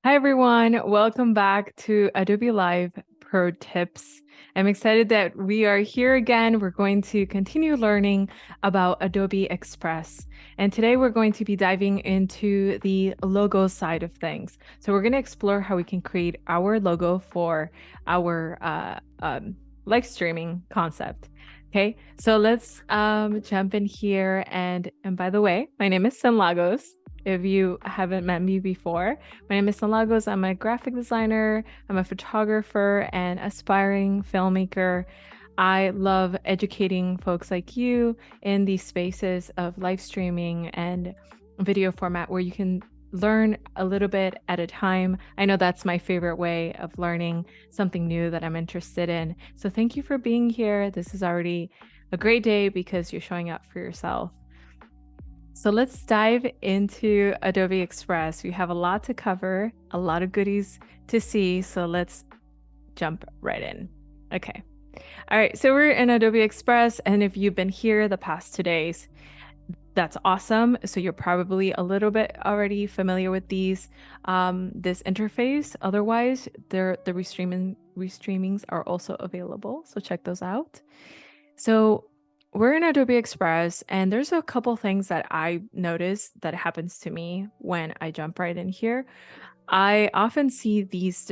Hi everyone, welcome back to Adobe Live Pro Tips. I'm excited that we are here again. We're going to continue learning about Adobe Express. And today we're going to be diving into the logo side of things. So we're going to explore how we can create our logo for our live streaming concept. Okay, so let's jump in here. And by the way, my name is Cyn Lagos. If you haven't met me before, my name is Cyn Lagos. I'm a graphic designer, I'm a photographer, and aspiring filmmaker. I love educating folks like you in these spaces of live streaming and video format where you can learn a little bit at a time. I know that's my favorite way of learning something new that I'm interested in. So thank you for being here. This is already a great day because you're showing up for yourself. So let's dive into Adobe Express. We have a lot to cover, a lot of goodies to see. So let's jump right in. Okay. All right. So we're in Adobe Express. And if you've been here the past 2 days, that's awesome. So you're probably a little bit already familiar with this interface. Otherwise, the restreamings are also available. So check those out. So we're in Adobe Express, and there's a couple things that I notice that happens to me when I jump right in here. I often see these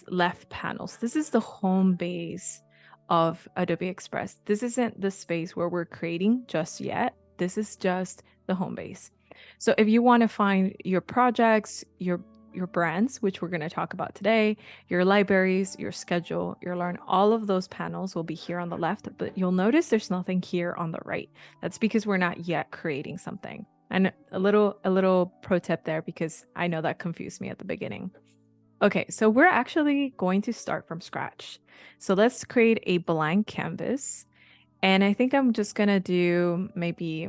left panels. This is the home base of Adobe Express. This isn't the space where we're creating just yet. This is just the home base. So if you want to find your projects, your brands, which we're going to talk about today, your libraries, your schedule, your learn, all of those panels will be here on the left, but you'll notice there's nothing here on the right. That's because we're not yet creating something. And a little pro tip there, because I know that confused me at the beginning. Okay, so we're actually going to start from scratch. So let's create a blank canvas. And I think I'm just gonna do maybe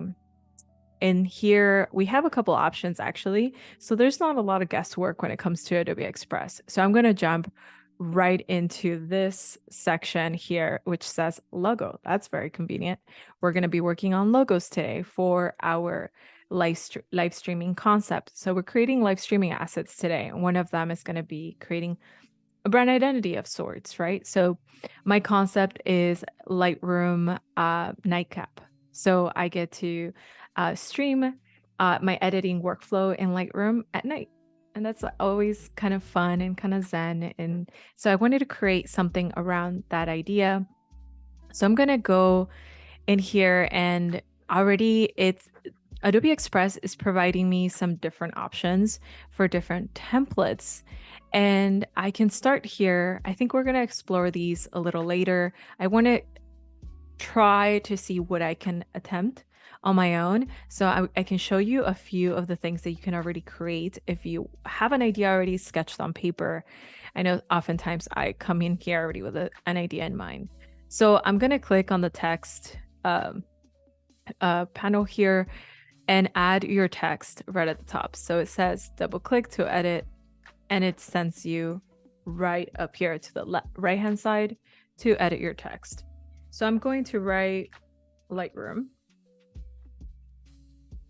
in here, we have a couple options actually. So there's not a lot of guesswork when it comes to Adobe Express. So I'm gonna jump right into this section here, which says logo. That's very convenient. We're gonna be working on logos today for our live streaming concept. So we're creating live streaming assets today. And one of them is gonna be creating a brand identity of sorts, right? So my concept is Lightroom nightcap. So I get to stream my editing workflow in Lightroom at night. And that's always kind of fun and kind of zen. And so I wanted to create something around that idea. So I'm going to go in here, and already Adobe Express is providing me some different options for different templates. And I can start here. I think we're going to explore these a little later. I want to try to see what I can attempt on my own. So I can show you a few of the things that you can already create if you have an idea already sketched on paper. I know oftentimes I come in here already with an idea in mind. So I'm going to click on the text panel here and add your text right at the top. So it says double click to edit, and it sends you right up here to the right hand side to edit your text. So I'm going to write Lightroom,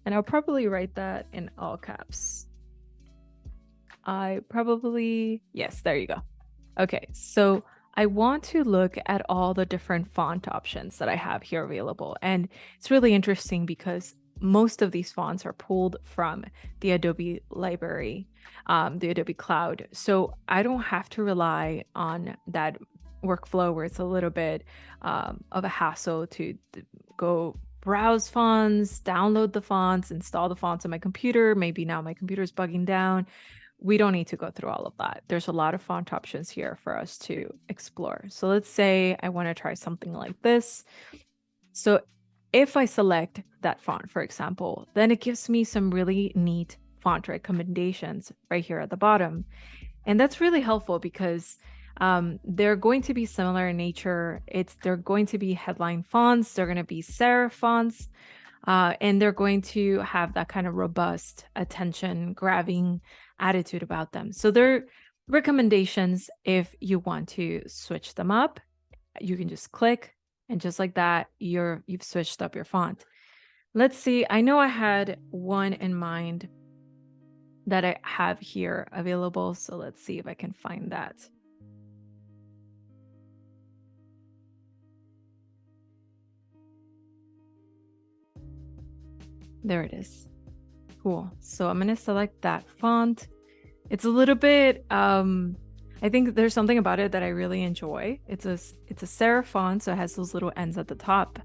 and I'll probably write that in all caps. Yes, there you go. Okay, so I want to look at all the different font options that I have here available. And it's really interesting because most of these fonts are pulled from the Adobe library, the Adobe Cloud. So I don't have to rely on that workflow where it's a little bit of a hassle to go browse fonts, download the fonts, install the fonts on my computer. Maybe now my computer is bugging down. We don't need to go through all of that. There's a lot of font options here for us to explore. So let's say I want to try something like this. So if I select that font, for example, then it gives me some really neat font recommendations right here at the bottom. And that's really helpful because they're going to be similar in nature. They're going to be headline fonts, they're going to be serif fonts, and they're going to have that kind of robust, attention-grabbing attitude about them. So they're recommendations. If you want to switch them up, you can just click, and just like that, you've switched up your font. Let's see. I know I had one in mind that I have here available. So let's see if I can find that. There it is. Cool. So I'm going to select that font. It's a little bit, I think there's something about it that I really enjoy. It's a serif font, so it has those little ends at the top,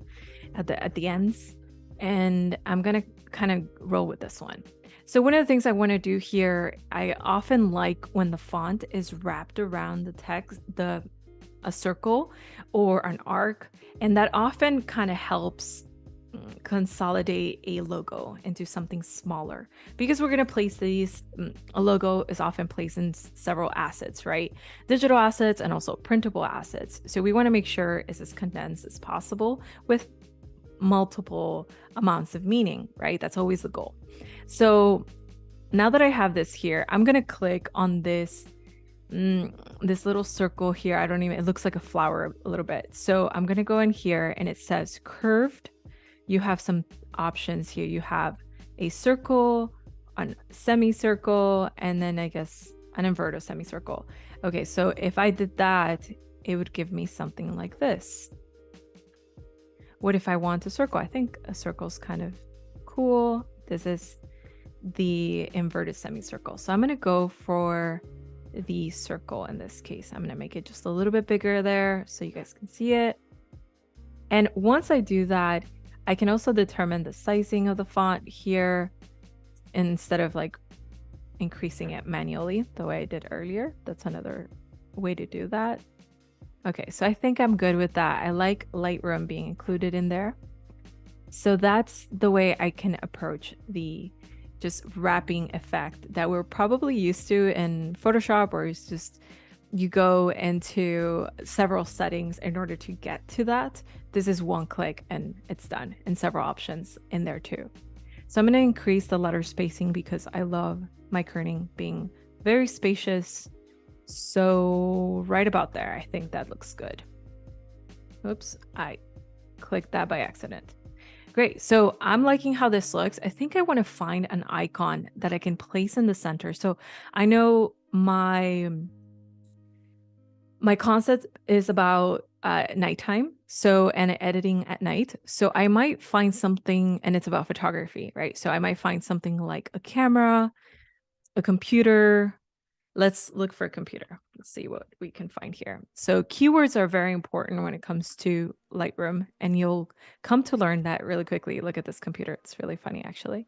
at the ends. And I'm going to kind of roll with this one. So one of the things I want to do here, I often like when the font is wrapped around the text, a circle or an arc, and that often kind of helps consolidate a logo into something smaller, because we're going to place these, a logo is often placed in several assets, right? Digital assets and also printable assets. So we want to make sure it's as condensed as possible with multiple amounts of meaning, right? That's always the goal. So now that I have this here, I'm going to click on this this little circle here. It looks like a flower a little bit. So I'm going to go in here and it says curved. You have some options here. You have a circle, a semicircle, and then I guess an inverted semicircle. Okay, so if I did that, it would give me something like this. What if I want a circle? I think a circle is kind of cool. This is the inverted semicircle. So I'm going to go for the circle in this case. I'm going to make it just a little bit bigger there so you guys can see it. And once I do that, I can also determine the sizing of the font here instead of like increasing it manually the way I did earlier. That's another way to do that. Okay, so I think I'm good with that. I like Lightroom being included in there. So that's the way I can approach the just wrapping effect that we're probably used to in Photoshop, where it's just you go into several settings in order to get to that. This is one click and it's done, and several options in there too. So I'm going to increase the letter spacing because I love my kerning being very spacious. So right about there, I think that looks good. Oops, I clicked that by accident. Great. So I'm liking how this looks. I think I want to find an icon that I can place in the center. So I know my concept is about nighttime, and editing at night. So I might find something, and it's about photography, right? So I might find something like a camera, a computer. Let's look for a computer. Let's see what we can find here. So keywords are very important when it comes to Lightroom, and you'll come to learn that really quickly. Look at this computer. It's really funny, actually.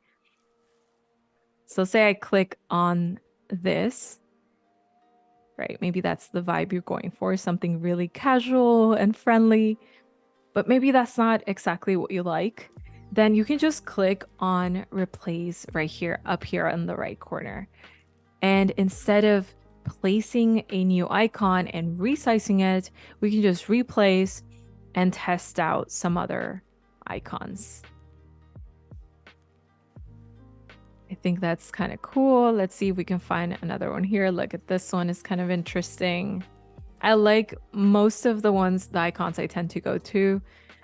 So say I click on this, right? Maybe that's the vibe you're going for, something really casual and friendly, but maybe that's not exactly what you like. Then you can just click on replace right here, up here in the right corner. And instead of placing a new icon and resizing it, we can just replace and test out some other icons. I think that's kind of cool. Let's see if we can find another one here. Look at this one, is kind of interesting. I like most of the ones, the icons I tend to go to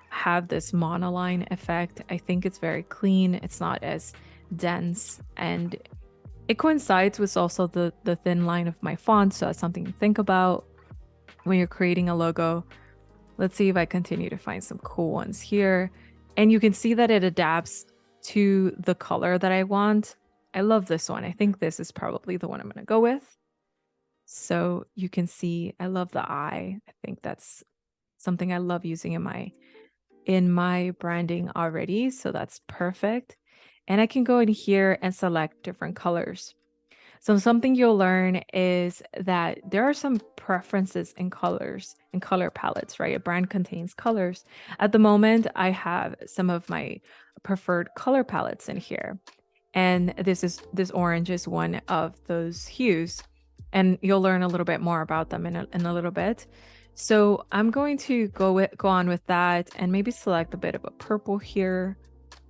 have this monoline effect. I think it's very clean. It's not as dense, and it coincides with also the thin line of my font. So that's something to think about when you're creating a logo. Let's see if I continue to find some cool ones here. And you can see that it adapts to the color that I want. I love this one. I think this is probably the one I'm going to go with. So you can see I love the eye. I think that's something I love using in my branding already. So that's perfect. And I can go in here and select different colors. So something you'll learn is that there are some preferences in colors and color palettes, right? A brand contains colors. At the moment, I have some of my preferred color palettes in here. And this orange is one of those hues. And you'll learn a little bit more about them in a little bit. So I'm going to go on with that and maybe select a bit of a purple here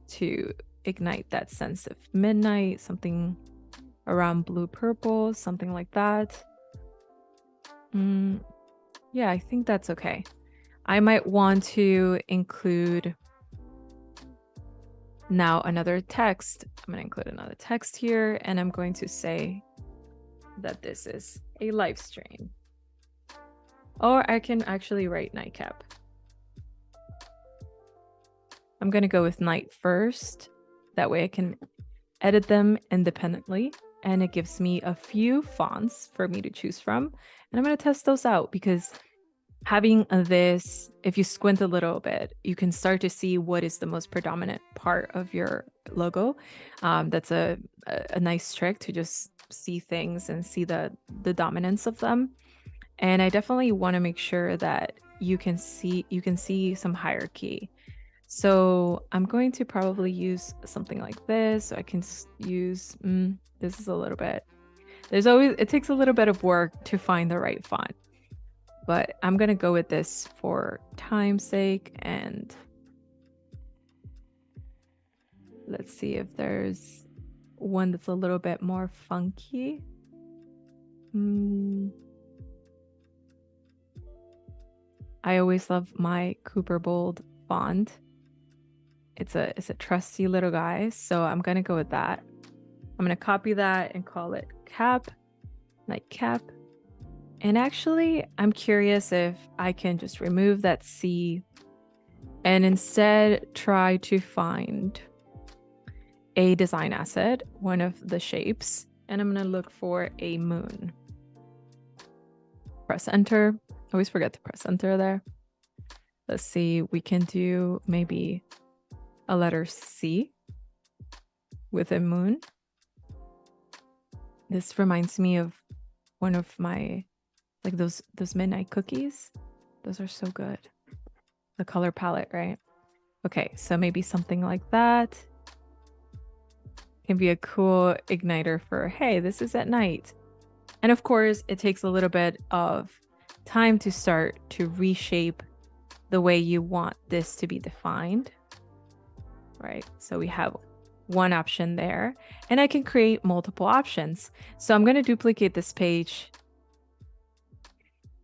to ignite that sense of midnight, something around blue purple, something like that. Yeah, I think that's okay. I might want to include Now another text. I'm going to include another text here, and I'm going to say that this is a live stream. Or I can actually write nightcap. I'm going to go with night first. That way I can edit them independently, and it gives me a few fonts for me to choose from. And I'm going to test those out because having this, if you squint a little bit, you can start to see what is the most predominant part of your logo. That's a nice trick to just see things and see the dominance of them. And I definitely want to make sure that you can see some hierarchy. So I'm going to probably use something like this. So I can use, this is a little bit, it takes a little bit of work to find the right font. But I'm going to go with this for time's sake. And let's see if there's one that's a little bit more funky. I always love my Cooper Bold font. It's a trusty little guy, so I'm gonna go with that. I'm gonna copy that and call it cap, nightcap. And actually, I'm curious if I can just remove that C and instead try to find a design asset, one of the shapes, and I'm gonna look for a moon. Press enter. Always forget to press enter there. Let's see, we can do maybe a letter C with a moon. This reminds me of one of my, like those midnight cookies. Those are so good. The color palette, right? Okay, so maybe something like that can be a cool igniter for, hey, this is at night. And of course, it takes a little bit of time to start to reshape the way you want this to be defined, right? So we have one option there, and I can create multiple options. So I'm going to duplicate this page.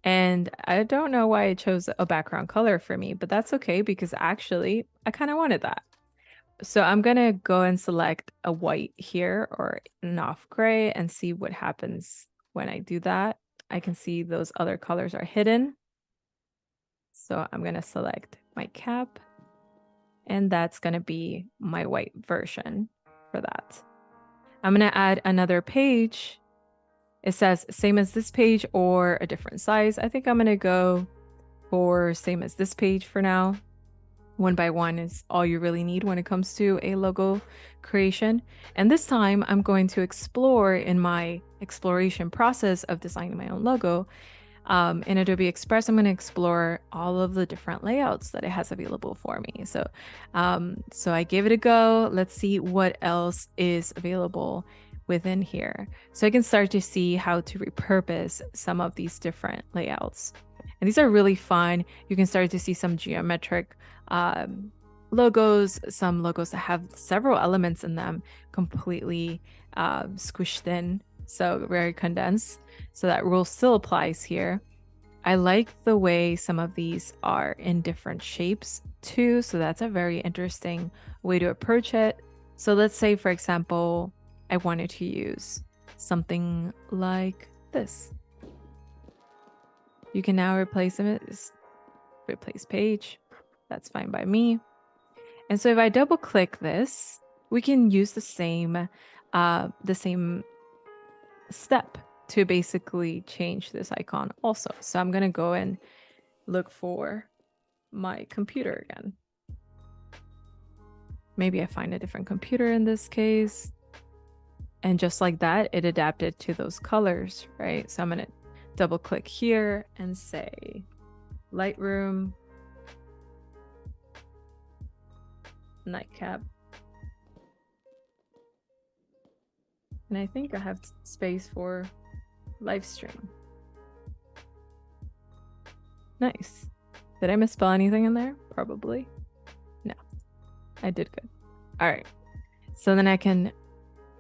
And I don't know why it chose a background color for me, but that's okay because actually I kind of wanted that. So I'm going to go and select a white here or an off gray and see what happens when I do that. I can see those other colors are hidden. So I'm going to select my cap, and that's going to be my white version for that. I'm going to add another page. It says same as this page or a different size. I think I'm going to go for same as this page for now. 1x1 is all you really need when it comes to a logo creation. And this time I'm going to explore in my exploration process of designing my own logo. In Adobe Express, I'm going to explore all of the different layouts that it has available for me. So, so I gave it a go. Let's see what else is available within here. So I can start to see how to repurpose some of these different layouts. And these are really fun. You can start to see some geometric logos, some logos that have several elements in them completely squished in, so very condensed. So that rule still applies here. I like the way some of these are in different shapes too. So that's a very interesting way to approach it. So let's say, for example, I wanted to use something like this. You can now replace them as replace page. That's fine by me. And so if I double click this, we can use the same step to basically change this icon also. So I'm going to go and look for my computer again. Maybe I find a different computer in this case. And just like that, it adapted to those colors, right? So I'm going to double click here and say Lightroom, nightcap. And I think I have space for live stream. Nice. Did I misspell anything in there? Probably. No, I did good. All right. So then I can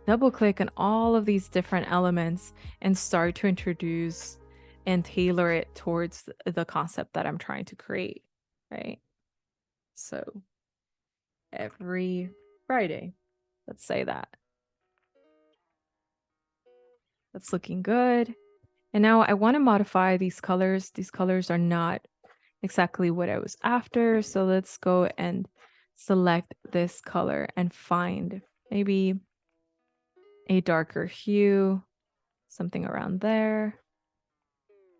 double click on all of these different elements and start to introduce and tailor it towards the concept that I'm trying to create, right? So every Friday. Let's say that. That's looking good. And now I want to modify these colors. These colors are not exactly what I was after. So let's go and select this color and find maybe a darker hue, something around there.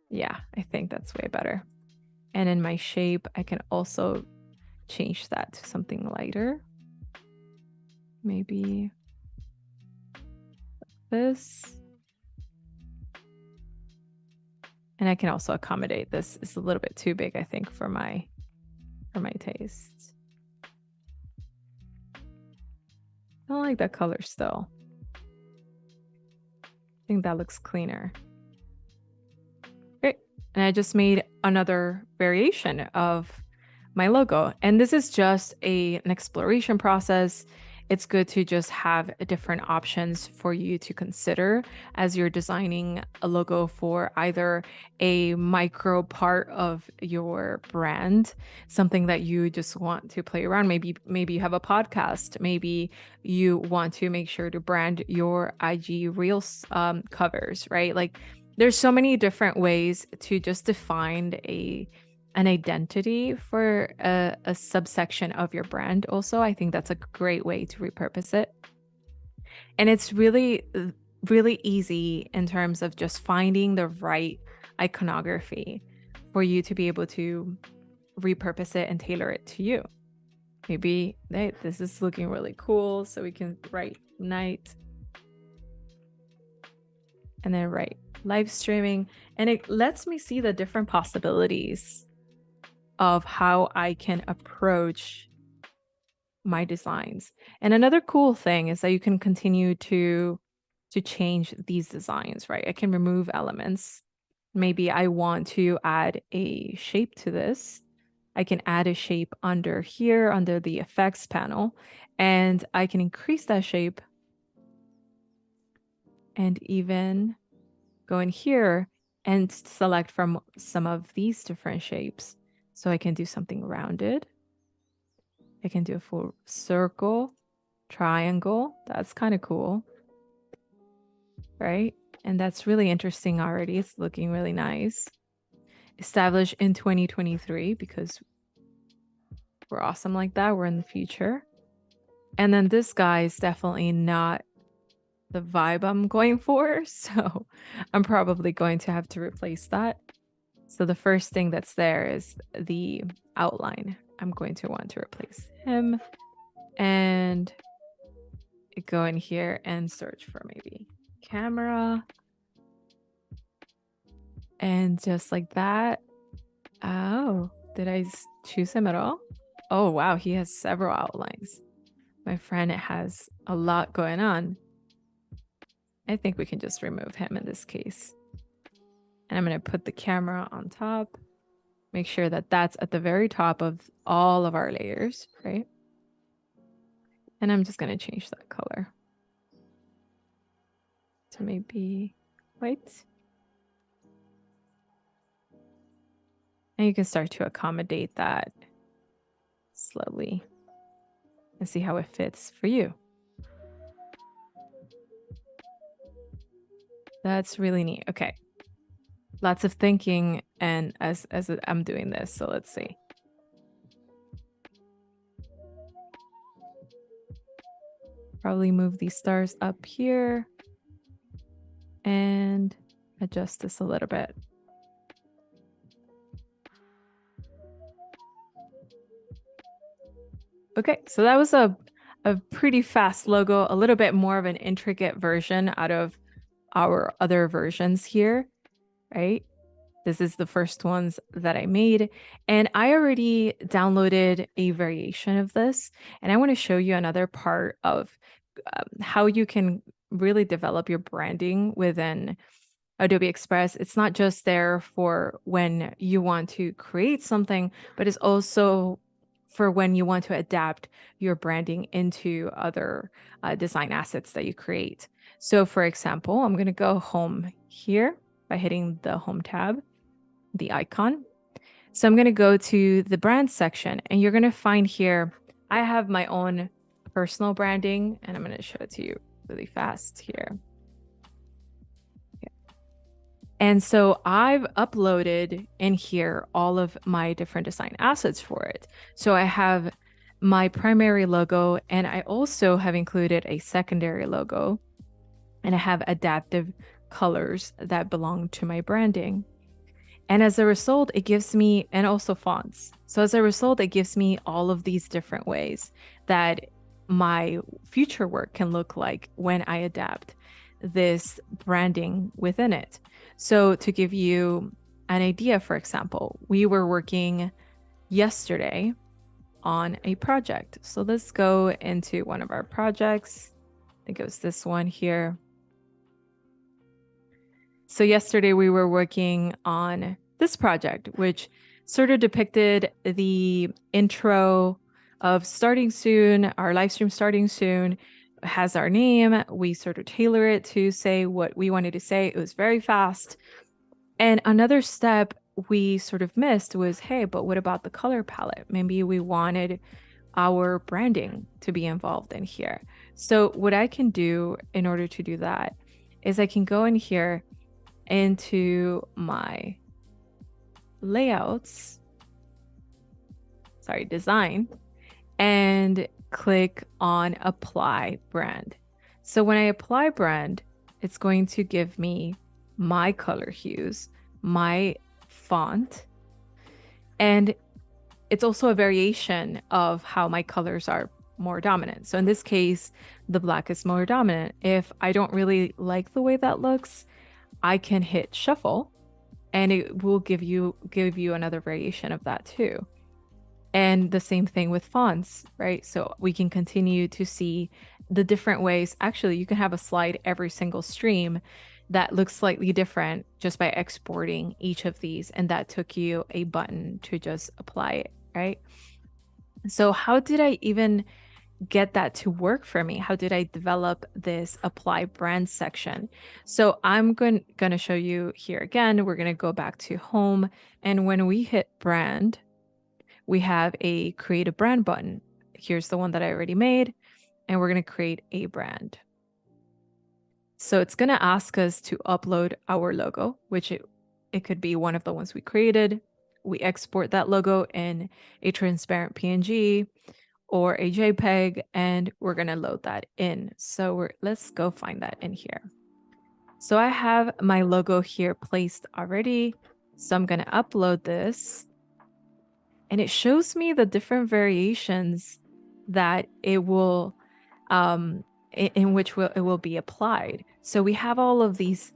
Yeah, I think that's way better. And in my shape, I can also change that to something lighter. Maybe this. And I can also accommodate this. It's a little bit too big, I think, for my taste. I don't like that color still. I think that looks cleaner. Great. And I just made another variation of my logo. And this is just an exploration process. It's good to just have different options for you to consider as you're designing a logo for either a micro part of your brand, something that you just want to play around. Maybe you have a podcast. Maybe you want to make sure to brand your IG Reels covers, right? Like there's so many different ways to just define an identity for a subsection of your brand. Also, I think that's a great way to repurpose it. And it's really easy in terms of just finding the right iconography for you to be able to repurpose it and tailor it to you. Maybe, hey, this is looking really cool, so we can write night and then write live streaming, and it lets me see the different possibilities of how I can approach my designs. And another cool thing is that you can continue to change these designs, right? I can remove elements. Maybe I want to add a shape to this. I can add a shape under here, under the effects panel, and I can increase that shape and even go in here and select from some of these different shapes. So I can do something rounded. I can do a full circle, triangle. That's kind of cool, right? And that's really interesting already. It's looking really nice. Established in 2023 because we're awesome like that. We're in the future. And then this guy is definitely not the vibe I'm going for. So I'm probably going to have to replace that. So the first thing that's there is the outline. I'm going to want to replace him and go in here and search for maybe camera. And just like that. Oh, did I choose him at all? Oh, wow. He has several outlines. My friend has a lot going on. I think we can just remove him in this case. And I'm going to put the camera on top. Make sure that that's at the very top of all of our layers, right? And I'm just going to change that color to maybe white. And you can start to accommodate that slowly and see how it fits for you. That's really neat. Okay. Lots of thinking and as I'm doing this, so let's see. Probably move these stars up here and adjust this a little bit. Okay, so that was a pretty fast logo, a little bit more of an intricate version out of our other versions here, right? This is the first ones that I made, and I already downloaded a variation of this, and I want to show you another part of how you can really develop your branding within Adobe Express. It's not just there for when you want to create something, but it's also for when you want to adapt your branding into other design assets that you create. So for example, I'm going to go home here by hitting the home tab, the icon. So I'm going to go to the brand section, and you're going to find here, I have my own personal branding, and I'm going to show it to you really fast here. And so I've uploaded in here all of my different design assets for it. So I have my primary logo, and I also have included a secondary logo, and I have adaptive colors that belong to my branding. And as a result, it gives me, and also fonts. So as a result, it gives me all of these different ways that my future work can look like when I adapt this branding within it. So to give you an idea, for example, we were working yesterday on a project. So let's go into one of our projects. I think it was this one here. So yesterday we were working on this project, which sort of depicted the intro of starting soon, our live stream starting soon, has our name. We sort of tailor it to say what we wanted to say. It was very fast. And another step we sort of missed was, hey, but what about the color palette? Maybe we wanted our branding to be involved in here. So what I can do in order to do that is I can go in here into my layouts, design, and click on apply brand. So when I apply brand, it's going to give me my color hues, my font, and it's also a variation of how my colors are more dominant. So in this case, the black is more dominant. If I don't really like the way that looks, I can hit shuffle and it will give you another variation of that too. And the same thing with fonts, right? So we can continue to see the different ways. Actually, you can have a slide every single stream that looks slightly different just by exporting each of these. And that took you a button to just apply it, right? So how did I even get that to work for me? How did I develop this apply brand section? So I'm going to show you here again. We're going to go back to home. And when we hit brand, we have a create a brand button. Here's the one that I already made, and we're going to create a brand. So it's going to ask us to upload our logo, which it could be one of the ones we created. We export that logo in a transparent PNG or a JPEG, and we're going to load that in. So let's go find that in here. So I have my logo here placed already. So I'm going to upload this. And it shows me the different variations that it will, in which it will be applied. So we have all of these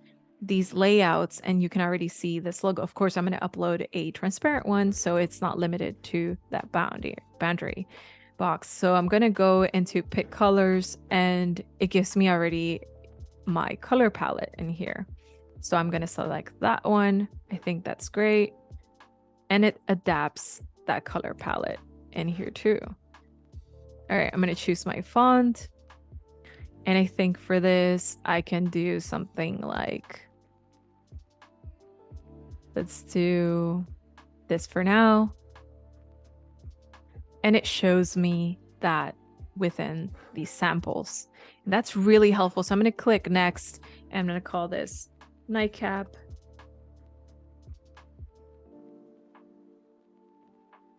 layouts, and you can already see this logo. Of course, I'm going to upload a transparent one, so it's not limited to that boundary box. So I'm going to go into pick colors, and it gives me already my color palette in here. So I'm going to select that one. I think that's great. And it adapts that color palette in here too. All right, I'm going to choose my font. And I think for this, I can do something like, let's do this for now. And it shows me that within these samples. And that's really helpful. So I'm going to click next, and I'm going to call this nightcap.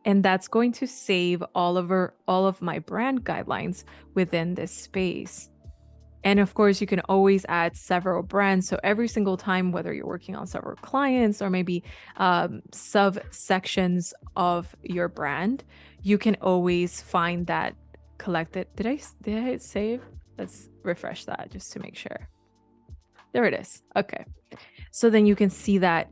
And that's going to save all of my brand guidelines within this space. And of course, you can always add several brands. So every single time, whether you're working on several clients or maybe subsections of your brand, you can always find that collected. Did I hit save? Let's refresh that just to make sure. There it is. Okay. So then you can see that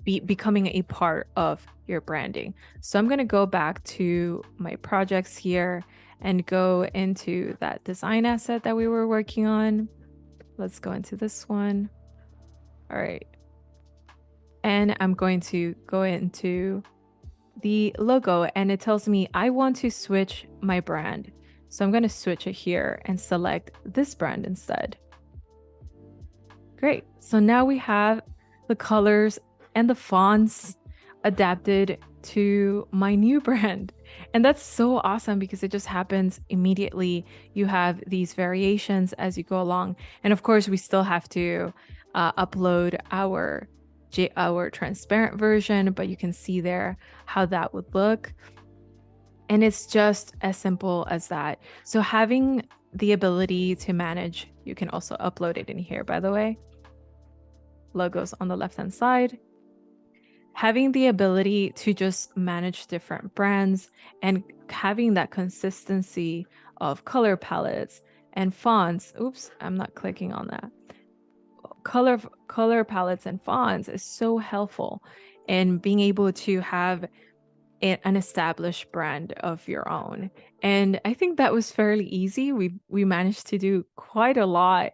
becoming a part of your branding. So I'm going to go back to my projects here and go into that design asset that we were working on. Let's go into this one. All right. And I'm going to go into the logo, and it tells me I want to switch my brand. So I'm going to switch it here and select this brand instead. Great. So now we have the colors and the fonts adapted to my new brand. And that's so awesome because it just happens immediately. You have these variations as you go along. And of course, we still have to upload our transparent version, but you can see there how that would look. And it's just as simple as that. So having the ability to manage, you can also upload it in here, by the way. Logos on the left-hand side. Having the ability to just manage different brands and having that consistency of color palettes and fonts. Oops, I'm not clicking on that. Color palettes and fonts is so helpful in being able to have an established brand of your own. And I think that was fairly easy. We managed to do quite a lot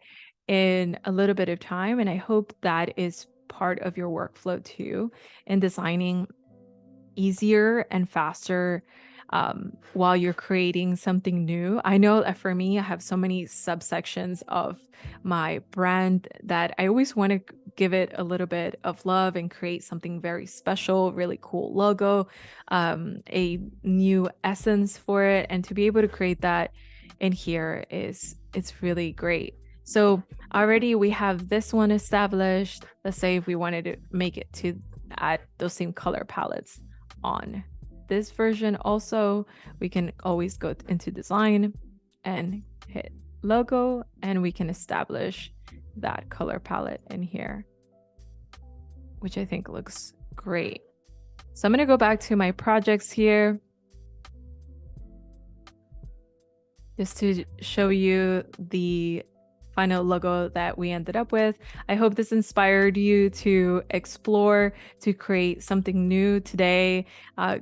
in a little bit of time, and I hope that is part of your workflow too in designing easier and faster while you're creating something new. I know that for me, I have so many subsections of my brand that I always want to give it a little bit of love and create something very special, really cool logo, a new essence for it. And to be able to create that in here it's really great. So already we have this one established. Let's say if we wanted to make it to add those same color palettes on this version also, we can always go into design and hit logo, and we can establish that color palette in here, which I think looks great. So I'm going to go back to my projects here just to show you the final logo that we ended up with. I hope this inspired you to explore, to create something new today.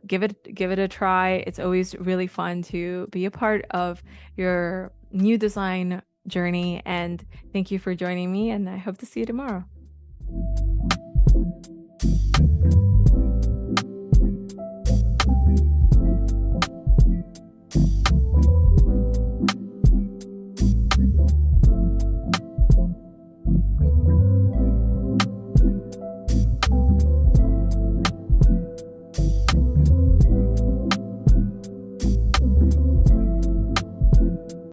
Give it a try. It's always really fun to be a part of your new design journey. And thank you for joining me, and I hope to see you tomorrow.